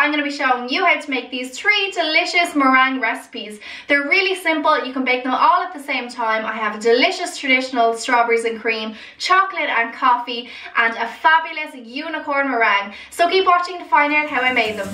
I'm going to be showing you how to make these 3 delicious meringue recipes. They're really simple, you can bake them all at the same time. I have a delicious traditional strawberries and cream, chocolate and coffee, and a fabulous unicorn meringue. So keep watching to find out how I made them.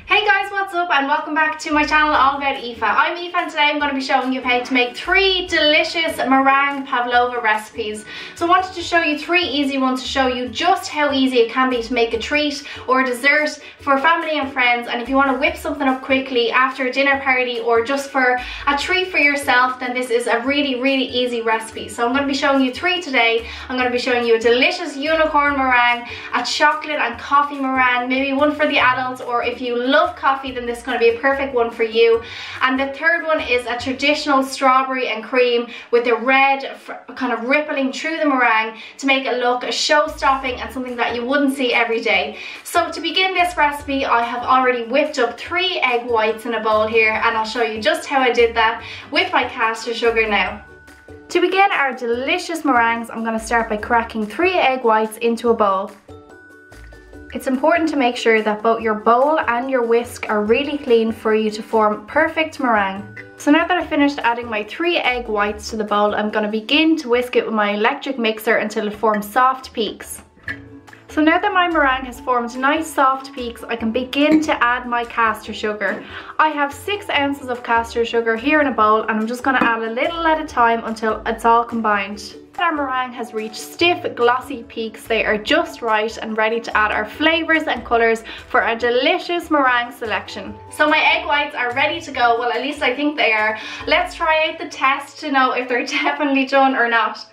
Hey guys, what's up and welcome back to my channel all about Aoife. I'm Aoife and today I'm going to be showing you how to make 3 delicious meringue pavlova recipes. So I wanted to show you 3 easy ones to show you just how easy it can be to make a treat or a dessert for family and friends, and if you want to whip something up quickly after a dinner party or just for a treat for yourself, then this is a really easy recipe. So I'm going to be showing you 3 today. I'm going to be showing you a delicious unicorn meringue, a chocolate and coffee meringue, maybe one for the adults, or if you love coffee then this is going to be a perfect one for you. And the third one is a traditional strawberry and cream with the red kind of rippling through the meringue to make it look show-stopping and something that you wouldn't see every day. So to begin this recipe, I have already whipped up 3 egg whites in a bowl here, and I'll show you just how I did that with my caster sugar now. To begin our delicious meringues, I'm going to start by cracking 3 egg whites into a bowl. It's important to make sure that both your bowl and your whisk are really clean for you to form perfect meringue. So now that I've finished adding my 3 egg whites to the bowl, I'm going to begin to whisk it with my electric mixer until it forms soft peaks. So now that my meringue has formed nice soft peaks, I can begin to add my caster sugar. I have 6 ounces of caster sugar here in a bowl, and I'm just going to add a little at a time until it's all combined. Our meringue has reached stiff, glossy peaks. They are just right and ready to add our flavours and colours for our delicious meringue selection. So my egg whites are ready to go. Well, at least I think they are. Let's try out the test to know if they're definitely done or not.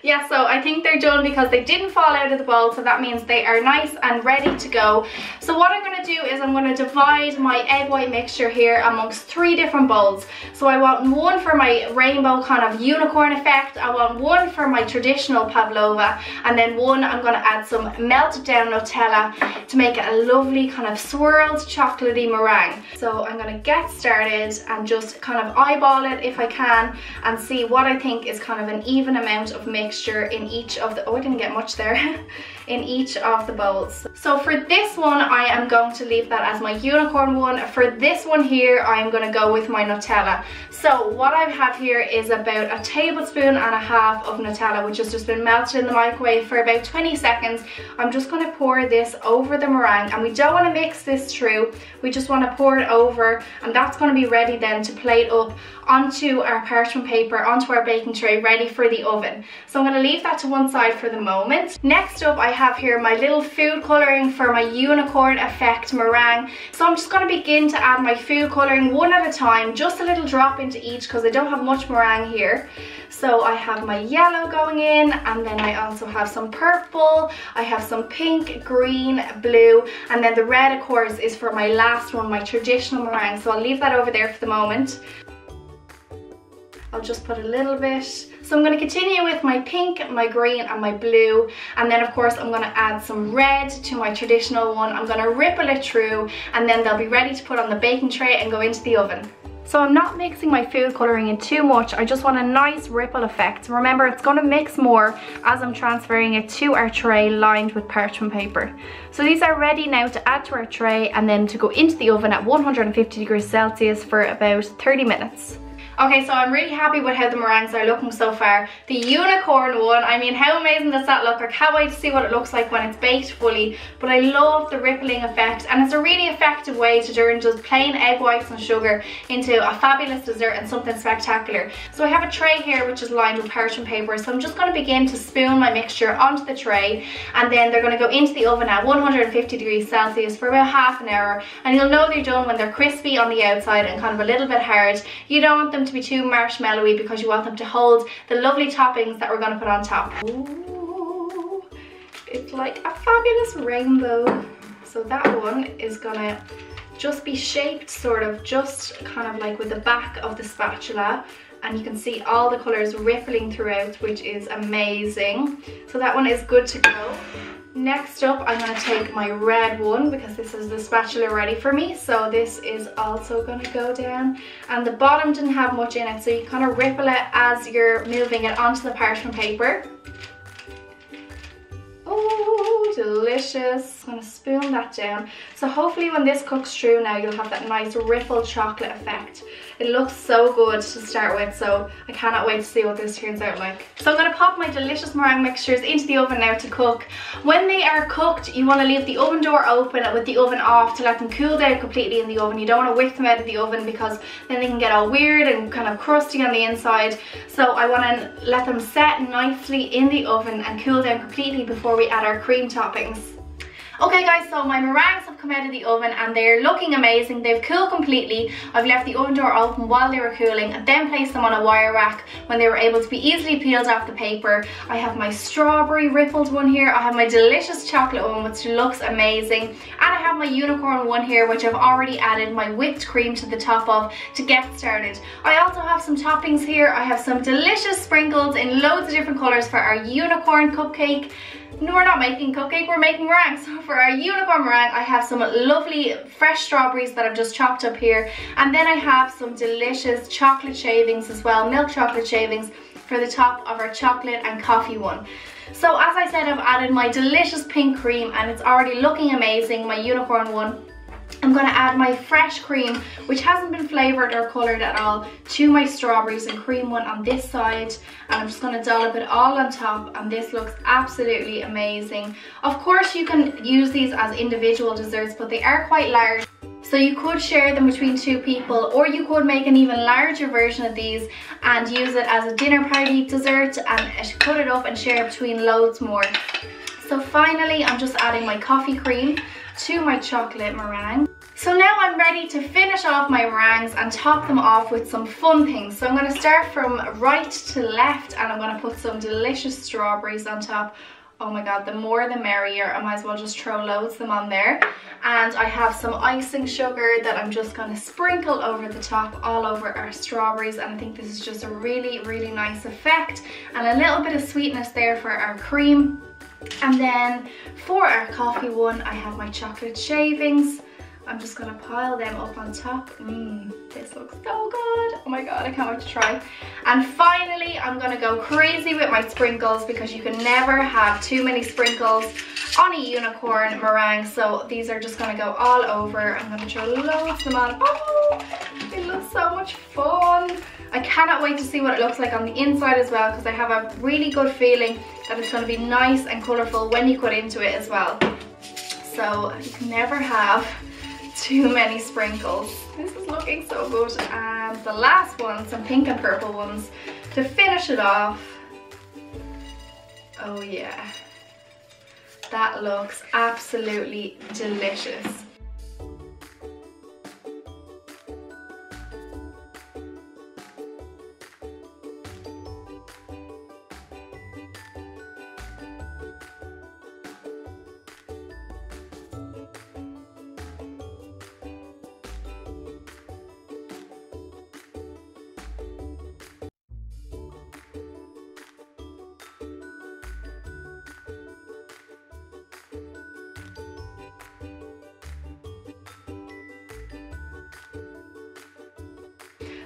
Yeah, so I think they're done because they didn't fall out of the bowl, so that means they are nice and ready to go. So what I'm going to do is I'm going to divide my egg white mixture here amongst 3 different bowls. So I want one for my rainbow kind of unicorn effect, I want one for my traditional pavlova, and then one I'm going to add some melted down Nutella to make it a lovely kind of swirled chocolatey meringue. So I'm going to get started and just kind of eyeball it if I can and see what I think is kind of an even amount of mixture in each of the, oh I didn't get much there, in each of the bowls. So for this one I am going to leave that as my unicorn one. For this one here I am going to go with my Nutella. So what I have here is about 1.5 tablespoons of Nutella, which has just been melted in the microwave for about 20 seconds. I'm just going to pour this over the meringue, and we don't want to mix this through, we just want to pour it over, and that's going to be ready then to plate up onto our parchment paper, onto our baking tray, ready for the oven. So I'm going to leave that to one side for the moment. Next up I have here my little food colouring for my unicorn effect meringue. So I'm just going to begin to add my food colouring one at a time, just a little drop into each because I don't have much meringue here. So I have my yellow going in, and then I also have some purple, I have some pink, green, blue, and then the red of course is for my last one, my traditional meringue. So I'll leave that over there for the moment. I'll just put a little bit. So I'm going to continue with my pink, my green and my blue, and then of course I'm going to add some red to my traditional one. I'm going to ripple it through, and then they'll be ready to put on the baking tray and go into the oven. So I'm not mixing my food colouring in too much, I just want a nice ripple effect. Remember, it's going to mix more as I'm transferring it to our tray lined with parchment paper. So these are ready now to add to our tray and then to go into the oven at 150 degrees Celsius for about 30 minutes. Okay, so I'm really happy with how the meringues are looking so far. The unicorn one, I mean, how amazing does that look? I can't wait to see what it looks like when it's baked fully, but I love the rippling effect, and it's a really effective way to turn just plain egg whites and sugar into a fabulous dessert and something spectacular. So I have a tray here which is lined with parchment paper, so I'm just going to begin to spoon my mixture onto the tray, and then they're going to go into the oven at 150 degrees Celsius for about half an hour, and you'll know they're done when they're crispy on the outside and kind of a little bit hard. You don't want them to be too marshmallowy because you want them to hold the lovely toppings that we're going to put on top. Ooh, it's like a fabulous rainbow. So that one is gonna just be shaped sort of just kind of like with the back of the spatula, and you can see all the colours rippling throughout, which is amazing. So that one is good to go. Next up, I'm going to take my red one because this is the spatula ready for me. So this is also going to go down, and the bottom didn't have much in it, so you kind of ripple it as you're moving it onto the parchment paper. Oh, delicious. I'm going to spoon that down. So hopefully when this cooks through now, you'll have that nice rippled chocolate effect. It looks so good to start with, so I cannot wait to see what this turns out like. So I'm going to pop my delicious meringue mixtures into the oven now to cook. When they are cooked, you want to leave the oven door open with the oven off to let them cool down completely in the oven. You don't want to whip them out of the oven because then they can get all weird and kind of crusty on the inside. So I want to let them set nicely in the oven and cool down completely before we add our cream toppings. Okay guys, so my meringues have come out of the oven and they're looking amazing. They've cooled completely. I've left the oven door open while they were cooling and then placed them on a wire rack when they were able to be easily peeled off the paper. I have my strawberry rippled one here. I have my delicious chocolate one, which looks amazing. And I have my unicorn one here, which I've already added my whipped cream to the top of to get started. I also have some toppings here. I have some delicious sprinkles in loads of different colours for our unicorn cupcake. No, we're not making cupcake, we're making meringue. So for our unicorn meringue, I have some lovely fresh strawberries that I've just chopped up here. And then I have some delicious chocolate shavings as well, milk chocolate shavings for the top of our chocolate and coffee one. So as I said, I've added my delicious pink cream and it's already looking amazing, my unicorn one. I'm going to add my fresh cream, which hasn't been flavoured or coloured at all, to my strawberries and cream one on this side. And I'm just going to dollop it all on top, and this looks absolutely amazing. Of course you can use these as individual desserts, but they are quite large. So you could share them between two people, or you could make an even larger version of these and use it as a dinner party dessert and cut it up and share it between loads more. So finally, I'm just adding my coffee cream to my chocolate meringue. So now I'm ready to finish off my meringues and top them off with some fun things. So I'm going to start from right to left and I'm going to put some delicious strawberries on top. Oh my god, the more the merrier. I might as well just throw loads of them on there. And I have some icing sugar that I'm just going to sprinkle over the top all over our strawberries, and I think this is just a really, really nice effect and a little bit of sweetness there for our cream. And then for our coffee one, I have my chocolate shavings. I'm just going to pile them up on top. This looks so good. Oh my god, I can't wait to try. And finally, I'm going to go crazy with my sprinkles because you can never have too many sprinkles on a unicorn meringue. So these are just going to go all over. I'm going to throw loads of them on. Oh, it looks so much fun. I cannot wait to see what it looks like on the inside as well, because I have a really good feeling that it's going to be nice and colourful when you cut into it as well. So you can never have too many sprinkles. This is looking so good. And the last one, some pink and purple ones to finish it off. Oh yeah, that looks absolutely delicious.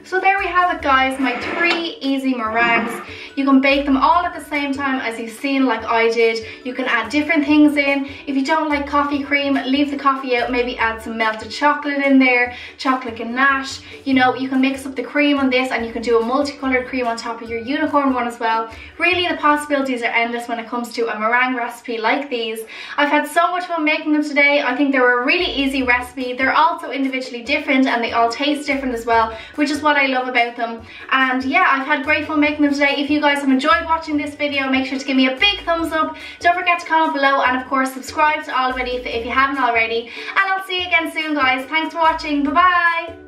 So there we have it guys, my 3 easy meringues. You can bake them all at the same time as you've seen like I did. You can add different things in. If you don't like coffee cream, leave the coffee out, maybe add some melted chocolate in there, chocolate ganache. You know, you can mix up the cream on this and you can do a multicolored cream on top of your unicorn one as well. Really the possibilities are endless when it comes to a meringue recipe like these. I've had so much fun making them today. I think they were a really easy recipe. They're also individually different and they all taste different as well, which is what I love about them. And yeah, I've had great fun making them today. If you guys have enjoyed watching this video, make sure to give me a big thumbs up. Don't forget to comment below and of course subscribe to Aoife if you haven't already. And I'll see you again soon guys. Thanks for watching. Bye bye.